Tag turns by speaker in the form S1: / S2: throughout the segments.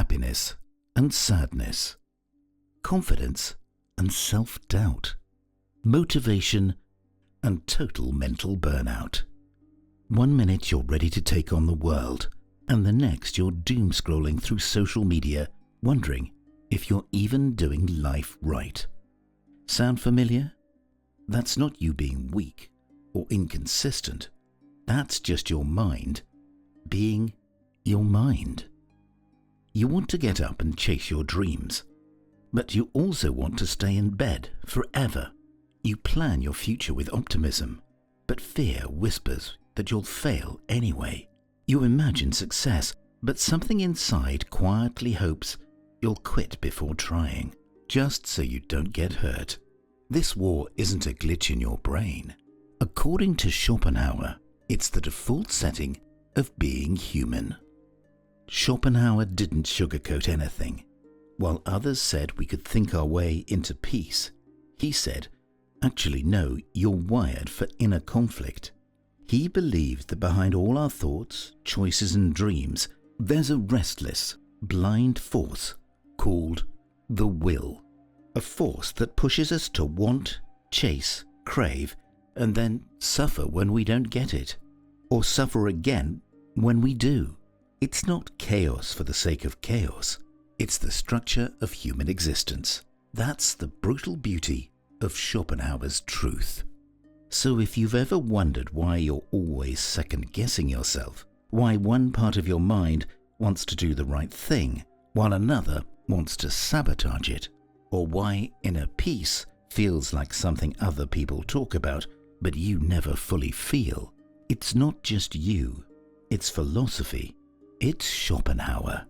S1: happiness and sadness, confidence and self-doubt, motivation and total mental burnout. One minute you're ready to take on the world, and the next you're doom scrolling through social media, wondering if you're even doing life right. Sound familiar? That's not you being weak or inconsistent. That's just your mind being your mind. You want to get up and chase your dreams, but you also want to stay in bed forever. You plan your future with optimism, but fear whispers that you'll fail anyway. You imagine success, but something inside quietly hopes you'll quit before trying, just so you don't get hurt. This war isn't a glitch in your brain. According to Schopenhauer, it's the default setting of being human. Schopenhauer didn't sugarcoat anything. While others said we could think our way into peace, he said, actually no, you're wired for inner conflict. He believed that behind all our thoughts, choices and dreams, there's a restless, blind force called the will. A force that pushes us to want, chase, crave, and then suffer when we don't get it, or suffer again when we do. It's not chaos for the sake of chaos. It's the structure of human existence. That's the brutal beauty of Schopenhauer's truth. So if you've ever wondered why you're always second-guessing yourself, why one part of your mind wants to do the right thing, while another wants to sabotage it, or why inner peace feels like something other people talk about, but you never fully feel, it's not just you, it's philosophy, it's Schopenhauer.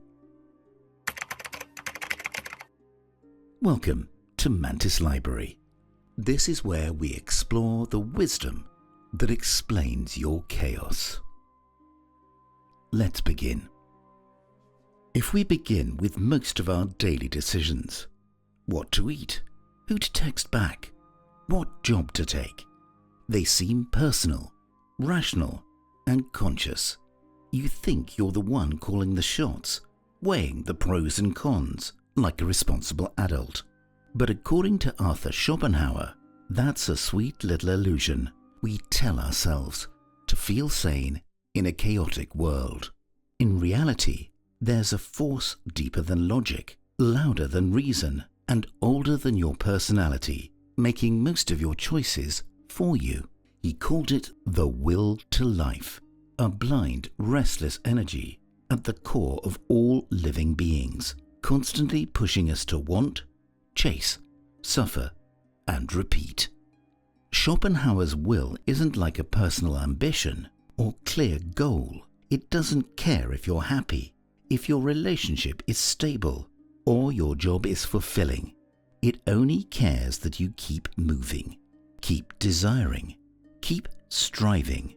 S1: Welcome to Mantis Library. This is where we explore the wisdom that explains your chaos. Let's begin. If we begin with most of our daily decisions, what to eat, who to text back, what job to take, they seem personal, rational, and conscious. You think you're the one calling the shots, weighing the pros and cons like a responsible adult. But according to Arthur Schopenhauer, that's a sweet little illusion we tell ourselves to feel sane in a chaotic world. In reality, there's a force deeper than logic, louder than reason, and older than your personality, making most of your choices for you. He called it the will to life, a blind, restless energy at the core of all living beings, constantly pushing us to want, chase, suffer, and repeat. Schopenhauer's will isn't like a personal ambition or clear goal. It doesn't care if you're happy, if your relationship is stable, or your job is fulfilling. It only cares that you keep moving, keep desiring, keep striving,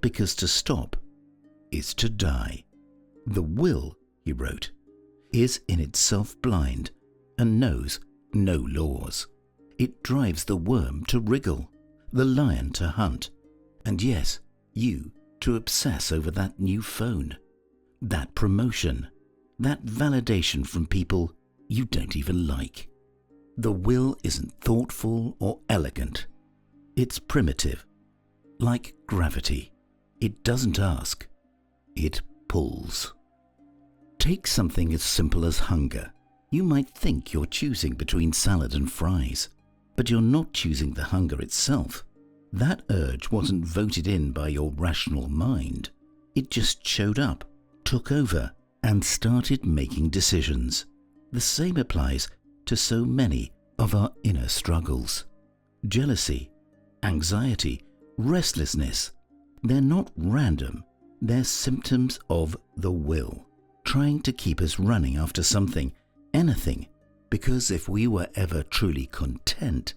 S1: because to stop is to die. The will, he wrote, is in itself blind and knows no laws. It drives the worm to wriggle, the lion to hunt, and yes, you to obsess over that new phone, that promotion, that validation from people you don't even like. The will isn't thoughtful or elegant. It's primitive, like gravity. It doesn't ask, it pulls. Take something as simple as hunger. You might think you're choosing between salad and fries, but you're not choosing the hunger itself. That urge wasn't voted in by your rational mind. It just showed up, took over, and started making decisions. The same applies to so many of our inner struggles. Jealousy, anxiety, restlessness. They're not random. They're symptoms of the will, trying to keep us running after something, anything, because if we were ever truly content,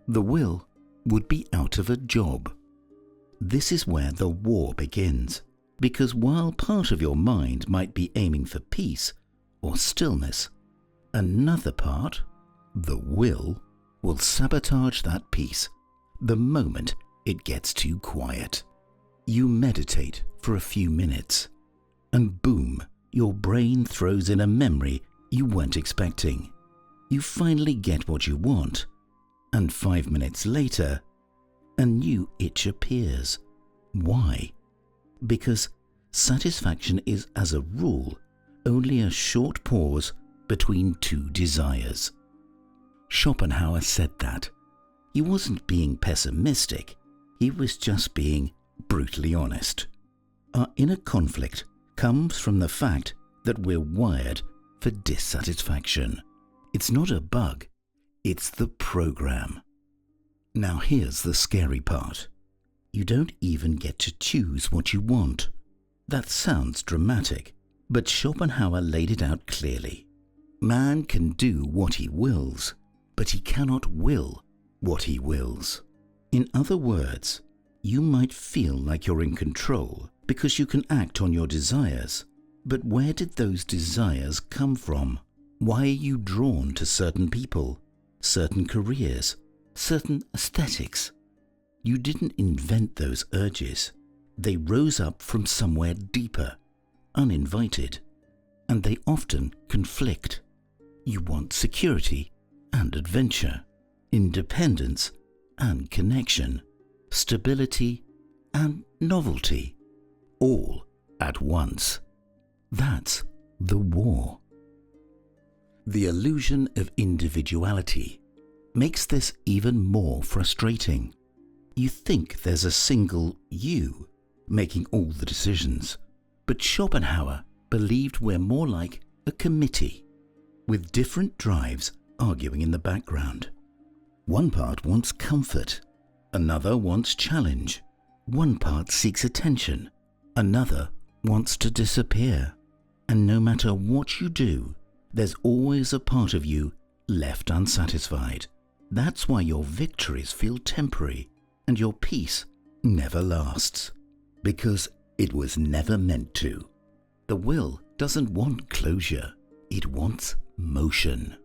S1: the will would be out of a job. This is where the war begins, because while part of your mind might be aiming for peace or stillness, another part, the will sabotage that peace the moment it gets too quiet. You meditate for a few minutes, and boom, your brain throws in a memory you weren't expecting. You finally get what you want, and 5 minutes later, a new itch appears. Why? Because satisfaction is, as a rule, only a short pause between two desires. Schopenhauer said that. He wasn't being pessimistic, he was just being brutally honest. Our inner conflict comes from the fact that we're wired for dissatisfaction. It's not a bug, it's the program. Now here's the scary part. You don't even get to choose what you want. That sounds dramatic, but Schopenhauer laid it out clearly. Man can do what he wills, but he cannot will what he wills. In other words, you might feel like you're in control because you can act on your desires, but where did those desires come from? Why are you drawn to certain people, certain careers, certain aesthetics? You didn't invent those urges. They rose up from somewhere deeper, uninvited, and they often conflict. You want security and adventure, independence and connection, stability and novelty, all at once. That's the war. The illusion of individuality makes this even more frustrating. You think there's a single you making all the decisions, but Schopenhauer believed we're more like a committee, with different drives arguing in the background. One part wants comfort, another wants challenge, one part seeks attention, another wants to disappear. And no matter what you do, there's always a part of you left unsatisfied. That's why your victories feel temporary and your peace never lasts, because it was never meant to. The will doesn't want closure, it wants motion.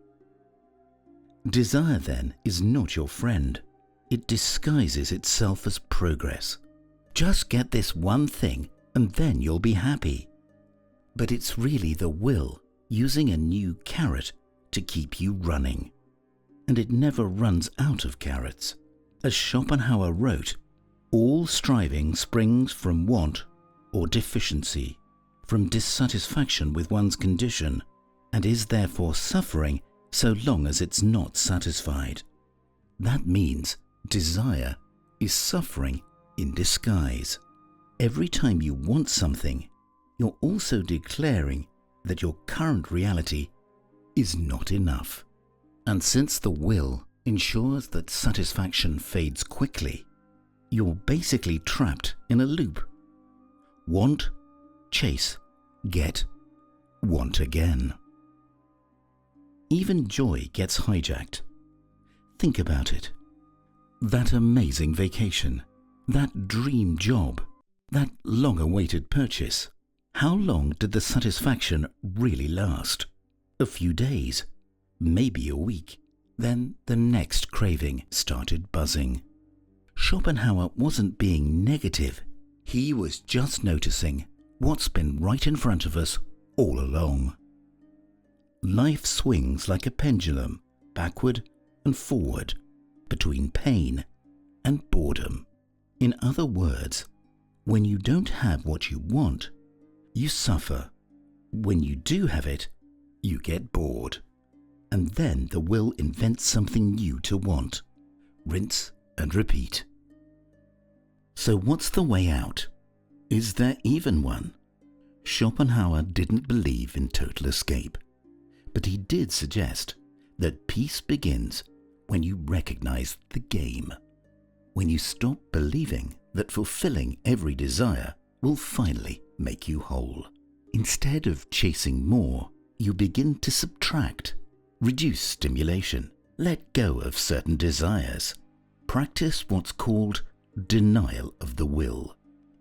S1: Desire, then, is not your friend. It disguises itself as progress. Just get this one thing and then you'll be happy. But it's really the will using a new carrot to keep you running. And it never runs out of carrots. As Schopenhauer wrote, all striving springs from want or deficiency, from dissatisfaction with one's condition, and is therefore suffering so long as it's not satisfied. That means desire is suffering in disguise. Every time you want something, you're also declaring that your current reality is not enough. And since the will ensures that satisfaction fades quickly, you're basically trapped in a loop. Want, chase, get, want again. Even joy gets hijacked. Think about it. That amazing vacation, that dream job, that long-awaited purchase. How long did the satisfaction really last? A few days, maybe a week. Then the next craving started buzzing. Schopenhauer wasn't being negative. He was just noticing what's been right in front of us all along. Life swings like a pendulum, backward and forward, between pain and boredom. In other words, when you don't have what you want, you suffer. When you do have it, you get bored. And then the will invents something new to want. Rinse and repeat. So what's the way out? Is there even one? Schopenhauer didn't believe in total escape, but he did suggest that peace begins when you recognize the game. When you stop believing that fulfilling every desire will finally make you whole. Instead of chasing more, you begin to subtract, reduce stimulation, let go of certain desires. Practice what's called denial of the will.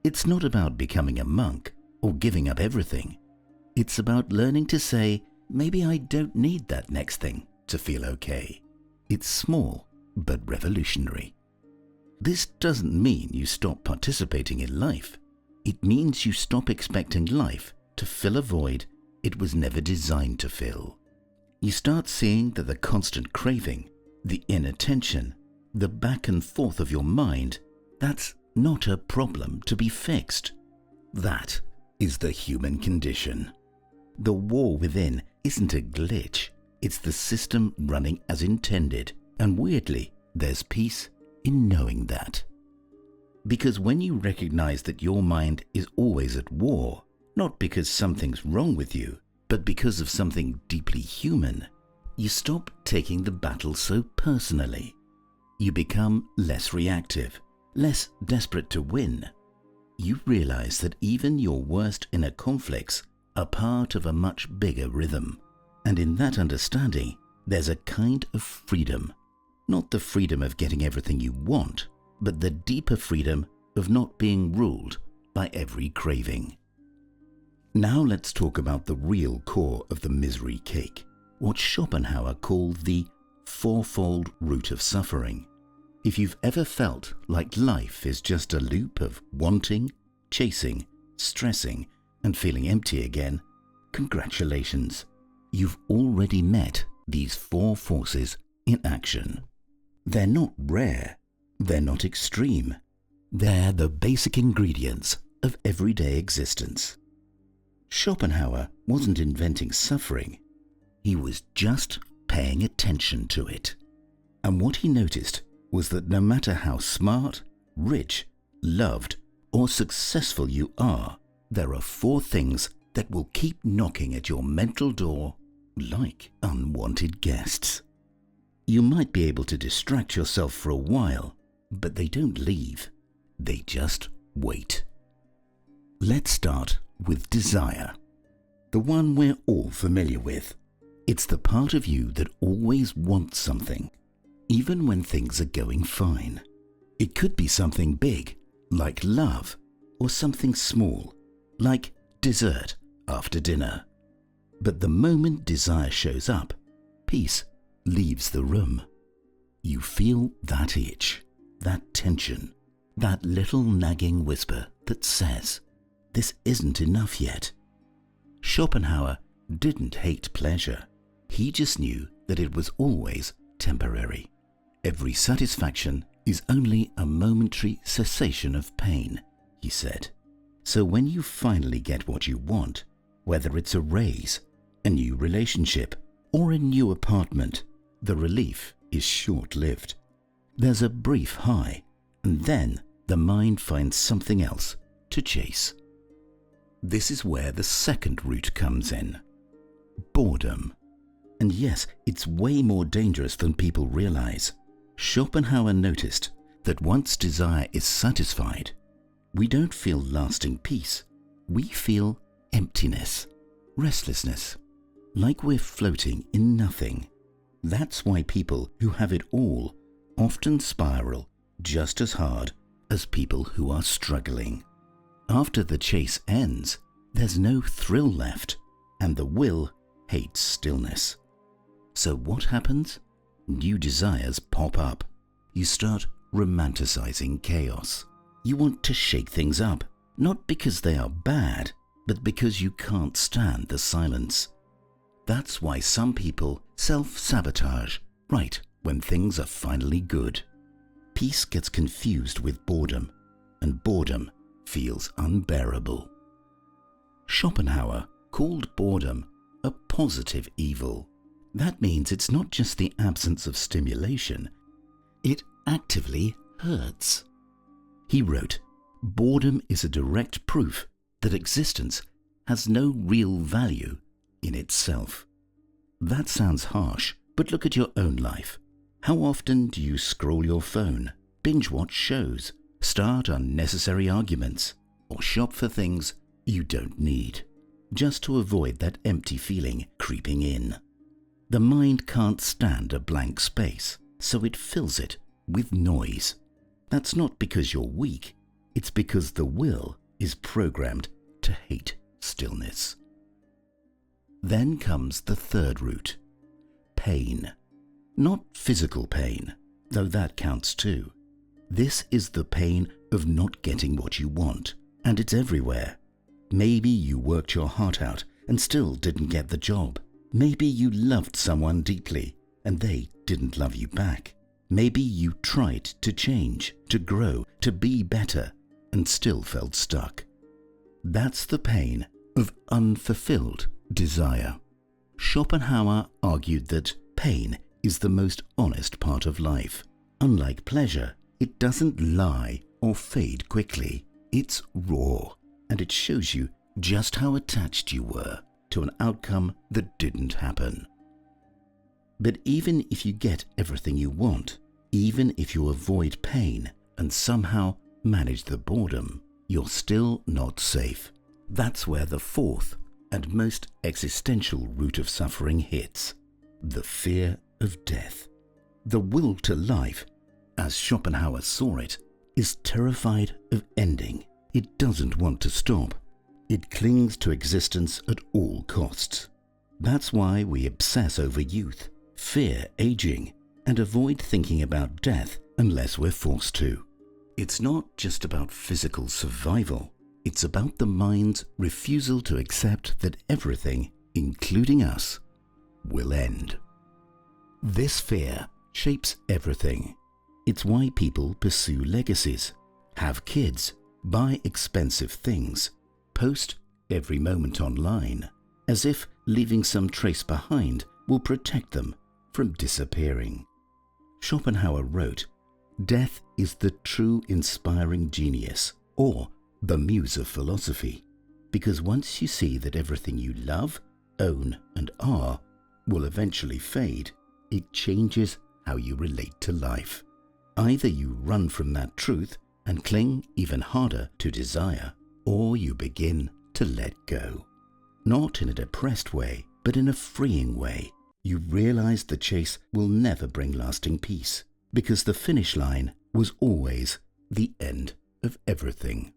S1: It's not about becoming a monk or giving up everything. It's about learning to say, maybe I don't need that next thing to feel okay. It's small, but revolutionary. This doesn't mean you stop participating in life. It means you stop expecting life to fill a void it was never designed to fill. You start seeing that the constant craving, the inattention, the back and forth of your mind, that's not a problem to be fixed. That is the human condition. The war within isn't a glitch, it's the system running as intended, and weirdly, there's peace in knowing that. Because when you recognize that your mind is always at war, not because something's wrong with you, but because of something deeply human, you stop taking the battle so personally. You become less reactive, less desperate to win. You realize that even your worst inner conflicts are part of a much bigger rhythm. And in that understanding, there's a kind of freedom. Not the freedom of getting everything you want, but the deeper freedom of not being ruled by every craving. Now let's talk about the real core of the misery cake, what Schopenhauer called the fourfold root of suffering. If you've ever felt like life is just a loop of wanting, chasing, stressing, and feeling empty again, congratulations. You've already met these four forces in action. They're not rare, they're not extreme. They're the basic ingredients of everyday existence. Schopenhauer wasn't inventing suffering, he was just paying attention to it. And what he noticed was that no matter how smart, rich, loved, or successful you are, there are four things that will keep knocking at your mental door like unwanted guests. You might be able to distract yourself for a while, but they don't leave. They just wait. Let's start with desire. The one we're all familiar with. It's the part of you that always wants something, even when things are going fine. It could be something big, like love, or something small, like dessert after dinner. But the moment desire shows up, peace leaves the room. You feel that itch, that tension, that little nagging whisper that says, this isn't enough yet. Schopenhauer didn't hate pleasure. He just knew that it was always temporary. Every satisfaction is only a momentary cessation of pain, he said. So when you finally get what you want, whether it's a raise, a new relationship, or a new apartment, the relief is short-lived. There's a brief high, and then the mind finds something else to chase. This is where the second root comes in. Boredom. And yes, it's way more dangerous than people realize. Schopenhauer noticed that once desire is satisfied, we don't feel lasting peace. We feel emptiness, restlessness, like we're floating in nothing. That's why people who have it all often spiral just as hard as people who are struggling. After the chase ends, there's no thrill left, and the will hates stillness. So what happens? New desires pop up. You start romanticizing chaos. You want to shake things up, not because they are bad, but because you can't stand the silence. That's why some people self-sabotage right when things are finally good. Peace gets confused with boredom, and boredom feels unbearable. Schopenhauer called boredom a positive evil. That means it's not just the absence of stimulation, it actively hurts. He wrote, boredom is a direct proof that existence has no real value in itself. That sounds harsh, but look at your own life. How often do you scroll your phone, binge watch shows, start unnecessary arguments, or shop for things you don't need, just to avoid that empty feeling creeping in? The mind can't stand a blank space, so it fills it with noise. That's not because you're weak, it's because the will is programmed to hate stillness. Then comes the third root, pain. Not physical pain, though that counts too. This is the pain of not getting what you want, and it's everywhere. Maybe you worked your heart out and still didn't get the job. Maybe you loved someone deeply and they didn't love you back. Maybe you tried to change, to grow, to be better, and still felt stuck. That's the pain of unfulfilled desire. Schopenhauer argued that pain is the most honest part of life. Unlike pleasure, it doesn't lie or fade quickly. It's raw, and it shows you just how attached you were to an outcome that didn't happen. But even if you get everything you want, even if you avoid pain and somehow manage the boredom, you're still not safe. That's where the fourth and most existential root of suffering hits: the fear of death. The will to life, as Schopenhauer saw it, is terrified of ending. It doesn't want to stop. It clings to existence at all costs. That's why we obsess over youth, fear aging, and avoid thinking about death unless we're forced to. It's not just about physical survival. It's about the mind's refusal to accept that everything, including us, will end. This fear shapes everything. It's why people pursue legacies, have kids, buy expensive things, post every moment online, as if leaving some trace behind will protect them from disappearing. Schopenhauer wrote, "Death is the true inspiring genius, or the muse of philosophy, because once you see that everything you love, own, and are will eventually fade, it changes how you relate to life. Either you run from that truth and cling even harder to desire, or you begin to let go. Not in a depressed way, but in a freeing way. You realize the chase will never bring lasting peace, because the finish line was always the end of everything."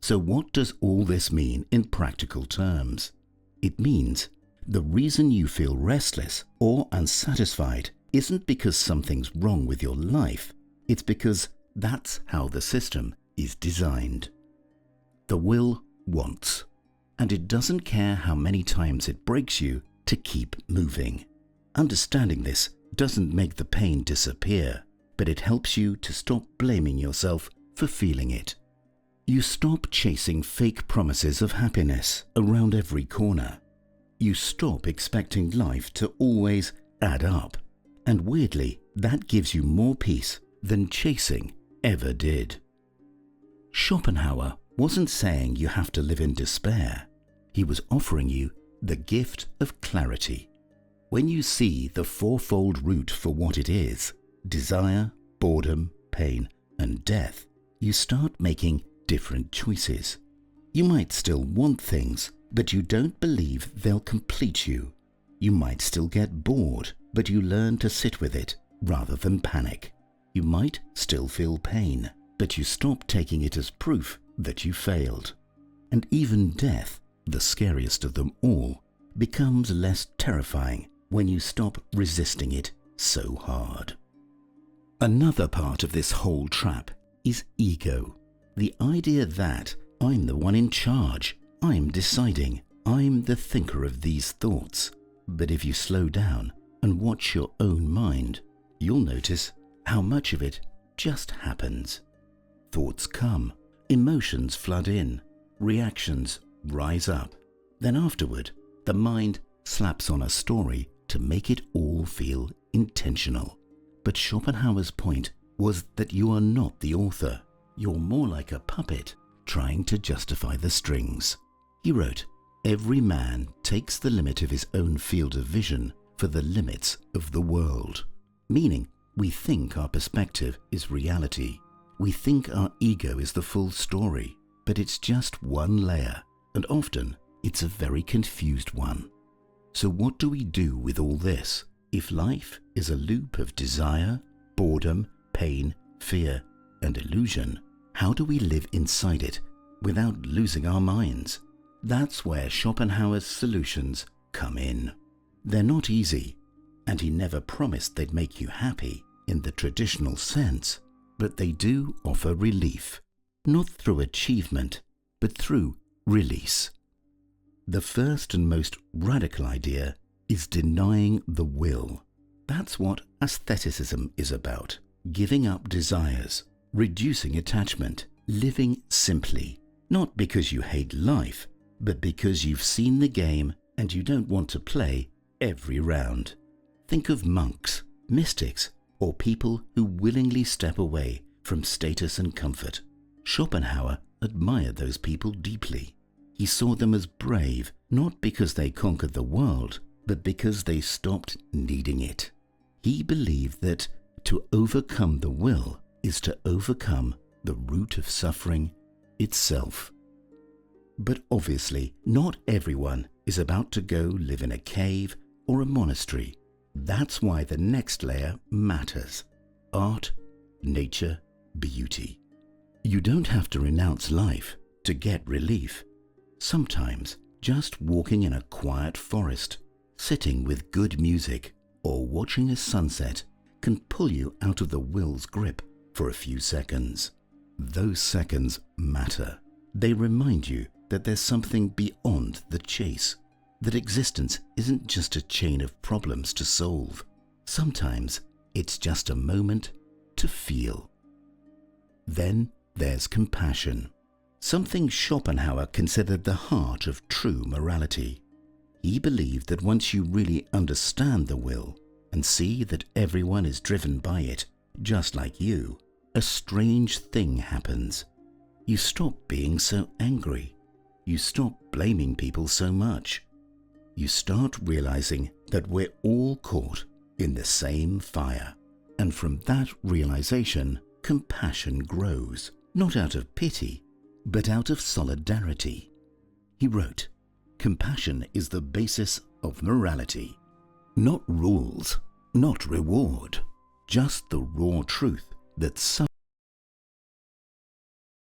S1: So what does all this mean in practical terms? It means the reason you feel restless or unsatisfied isn't because something's wrong with your life. It's because that's how the system is designed. The will wants, and it doesn't care how many times it breaks you to keep moving. Understanding this doesn't make the pain disappear, but it helps you to stop blaming yourself for feeling it. You stop chasing fake promises of happiness around every corner. You stop expecting life to always add up. And weirdly, that gives you more peace than chasing ever did. Schopenhauer wasn't saying you have to live in despair. He was offering you the gift of clarity. When you see the fourfold root for what it is, desire, boredom, pain, and death, you start making different choices. You might still want things, but you don't believe they'll complete you. You might still get bored, but you learn to sit with it rather than panic. You might still feel pain, but you stop taking it as proof that you failed. And even death, the scariest of them all, becomes less terrifying when you stop resisting it so hard. Another part of this whole trap is ego. The idea that I'm the one in charge, I'm deciding, I'm the thinker of these thoughts. But if you slow down and watch your own mind, you'll notice how much of it just happens. Thoughts come, emotions flood in, reactions rise up. Then afterward, the mind slaps on a story to make it all feel intentional. But Schopenhauer's point was that you are not the author. You're more like a puppet trying to justify the strings. He wrote, "Every man takes the limit of his own field of vision for the limits of the world." Meaning, we think our perspective is reality. We think our ego is the full story, but it's just one layer, and often it's a very confused one. So what do we do with all this? If life is a loop of desire, boredom, pain, fear, and illusion, how do we live inside it without losing our minds? That's where Schopenhauer's solutions come in. They're not easy, and he never promised they'd make you happy in the traditional sense, but they do offer relief, not through achievement, but through release. The first and most radical idea is denying the will. That's what aestheticism is about. Giving up desires, reducing attachment, living simply. Not because you hate life, but because you've seen the game and you don't want to play every round. Think of monks, mystics, or people who willingly step away from status and comfort. Schopenhauer admired those people deeply. He saw them as brave, not because they conquered the world, but because they stopped needing it. He believed that to overcome the will is to overcome the root of suffering itself. But obviously, not everyone is about to go live in a cave or a monastery. That's why the next layer matters. Art, nature, beauty. You don't have to renounce life to get relief. Sometimes just walking in a quiet forest, sitting with good music, or watching a sunset can pull you out of the will's grip for a few seconds. Those seconds matter. They remind you that there's something beyond the chase, that existence isn't just a chain of problems to solve. Sometimes it's just a moment to feel. Then there's compassion, something Schopenhauer considered the heart of true morality. He believed that once you really understand the will and see that everyone is driven by it, just like you, a strange thing happens. You stop being so angry. You stop blaming people so much. You start realizing that we're all caught in the same fire. And from that realization, compassion grows, not out of pity, but out of solidarity. He wrote, "Compassion is the basis of morality. Not rules, not reward, just the raw truth that suffering